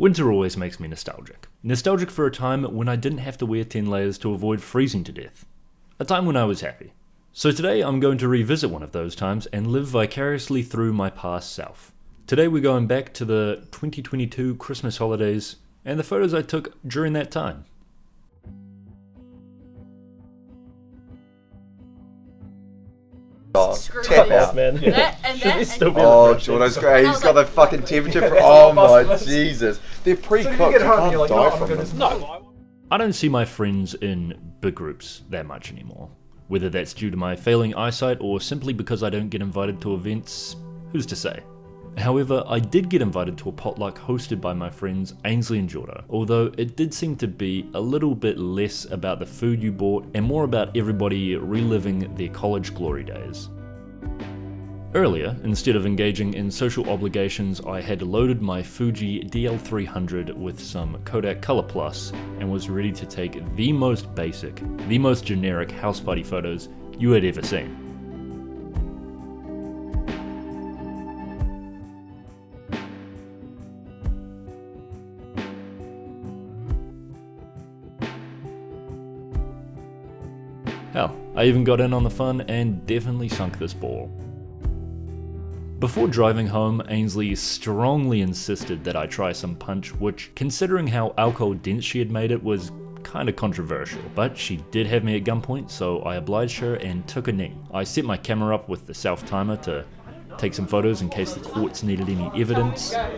Winter always makes me nostalgic. Nostalgic for a time when I didn't have to wear 10 layers to avoid freezing to death. A time when I was happy. So today I'm going to revisit one of those times and live vicariously through my past self. Today we're going back to the 2022 Christmas holidays and the photos I took during that time. Tap out, man. Jordan's great. He's got the fucking temperature. Oh my Jesus. They're pre-cooked. You can't die from them. No. I don't see my friends in big groups that much anymore. Whether that's due to my failing eyesight or simply because I don't get invited to events, who's to say? However, I did get invited to a potluck hosted by my friends Ainsley and Jordan, although it did seem to be a little bit less about the food you bought and more about everybody reliving their college glory days. Earlier, instead of engaging in social obligations, I had loaded my Fuji DL300 with some Kodak Colorplus and was ready to take the most basic, the most generic house party photos you had ever seen. Hell, I even got in on the fun and definitely sunk this ball. Before driving home, Ainsley strongly insisted that I try some punch, which, considering how alcohol dense she had made it, was kinda controversial. But she did have me at gunpoint, so I obliged her and took a knee. I set my camera up with the self-timer to take some photos in case the courts needed any evidence. How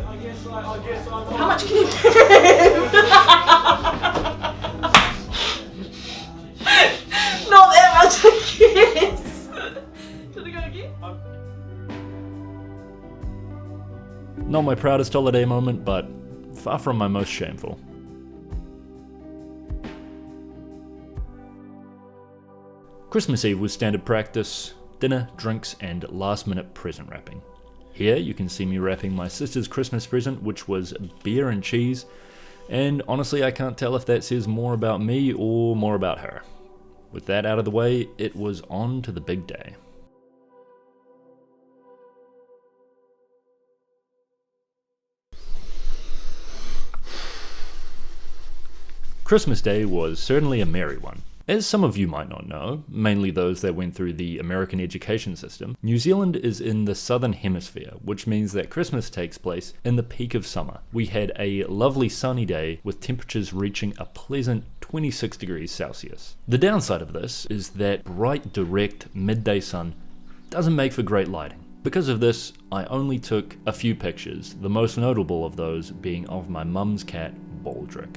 much can you Not that much, I guess. Should I go again? Not my proudest holiday moment, but far from my most shameful. Christmas Eve was standard practice, dinner, drinks, and last-minute present wrapping. Here you can see me wrapping my sister's Christmas present, which was beer and cheese, and honestly I can't tell if that says more about me or more about her. With that out of the way, it was on to the big day. Christmas Day was certainly a merry one. As some of you might not know, mainly those that went through the American education system, New Zealand is in the southern hemisphere, which means that Christmas takes place in the peak of summer. We had a lovely sunny day with temperatures reaching a pleasant 26 degrees Celsius. The downside of this is that bright, direct midday sun doesn't make for great lighting. Because of this, I only took a few pictures, the most notable of those being of my mum's cat, Baldrick.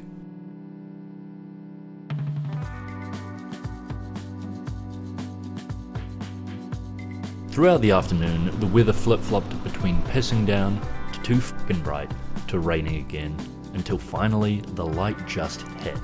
Throughout the afternoon, the weather flip-flopped between pissing down to too fucking bright to raining again, until finally the light just hit.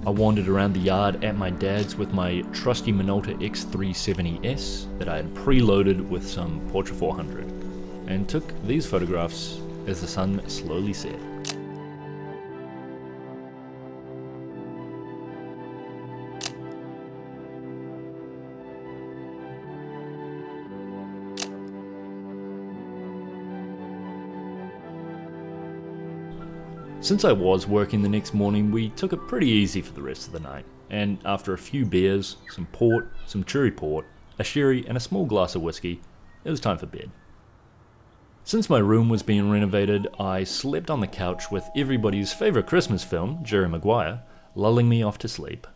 I wandered around the yard at my dad's with my trusty Minolta X370S that I had preloaded with some Portra 400, and took these photographs as the sun slowly set. Since I was working the next morning, we took it pretty easy for the rest of the night, and after a few beers, some port, some cherry port, a sherry and a small glass of whiskey, it was time for bed. Since my room was being renovated, I slept on the couch with everybody's favourite Christmas film, Jerry Maguire, lulling me off to sleep.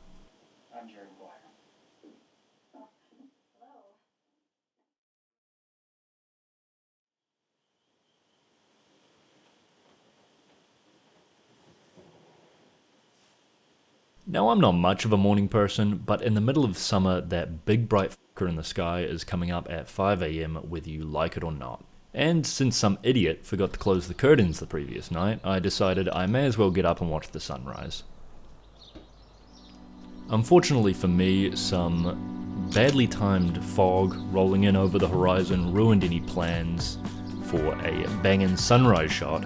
Now I'm not much of a morning person, but in the middle of summer that big bright fucker in the sky is coming up at 5 AM whether you like it or not. And since some idiot forgot to close the curtains the previous night, I decided I may as well get up and watch the sunrise. Unfortunately for me, some badly timed fog rolling in over the horizon ruined any plans for a bangin' sunrise shot,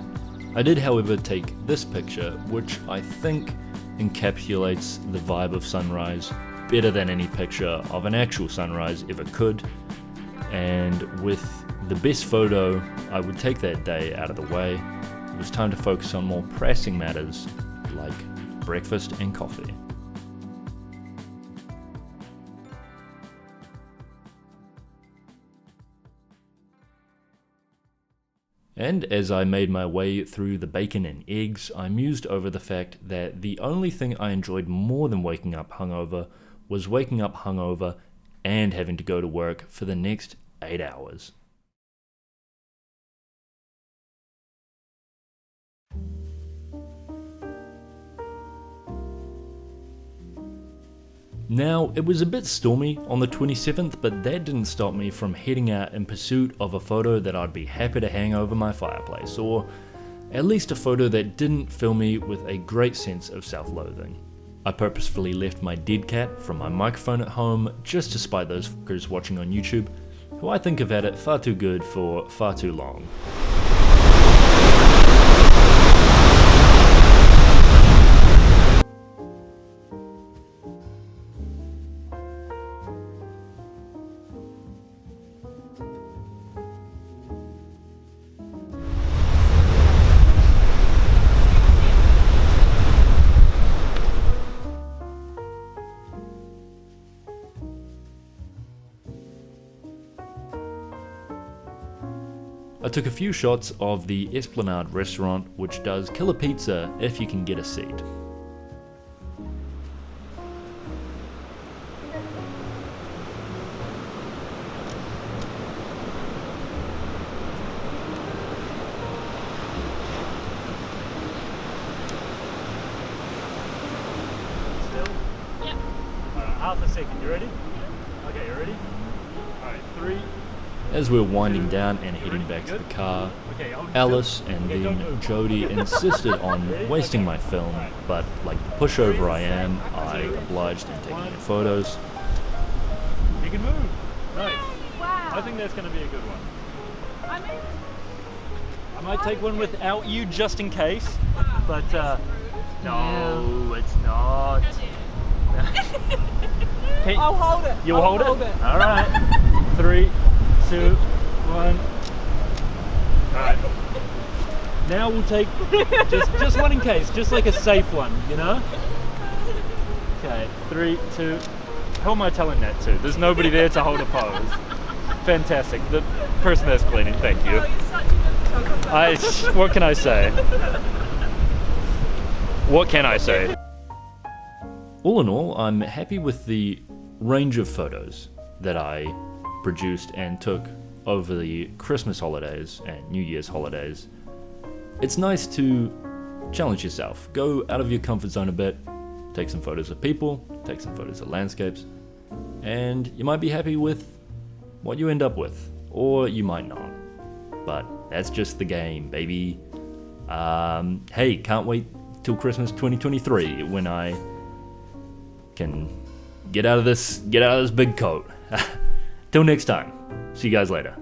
I did, however, take this picture, which I think encapsulates the vibe of sunrise better than any picture of an actual sunrise ever could, and with the best photo I would take that day out of the way, it was time to focus on more pressing matters like breakfast and coffee. And as I made my way through the bacon and eggs, I mused over the fact that the only thing I enjoyed more than waking up hungover was waking up hungover and having to go to work for the next 8 hours. Now, it was a bit stormy on the 27th, but that didn't stop me from heading out in pursuit of a photo that I'd be happy to hang over my fireplace, or at least a photo that didn't fill me with a great sense of self-loathing. I purposefully left my dead cat from my microphone at home just to spite those fuckers watching on YouTube, who I think have had it far too good for far too long. I took a few shots of the Esplanade restaurant, which does killer pizza if you can get a seat. Still? Yep. Alright, half a second, you ready? Okay, you ready? Alright, 3. As we were winding down and heading back to the car, Alice and then Jody insisted on wasting my film, but like the pushover I am, I obliged in taking their photos. You can move. Nice. Wow. I think that's going to be a good one. I mean, I might take one without you just in case, but no, it's not. Hey, I'll hold it. you'll I'll hold it? All right. 3, 2, 1. Alright. Now we'll take just one in case, just like a safe one, you know? Okay, 3, 2. Who am I telling that to? There's nobody there to hold a pose. Fantastic. The person that's cleaning, thank you. Oh, you're such a good photographer. What can I say? What can I say? All in all, I'm happy with the range of photos that I produced and took over the Christmas holidays and New Year's holidays. It's nice to challenge yourself, go out of your comfort zone a bit, take some photos of people, take some photos of landscapes, and you might be happy with what you end up with, or you might not. But that's just the game, baby. Hey, can't wait till Christmas 2023 when I can get out of this big coat. Till next time. See you guys later.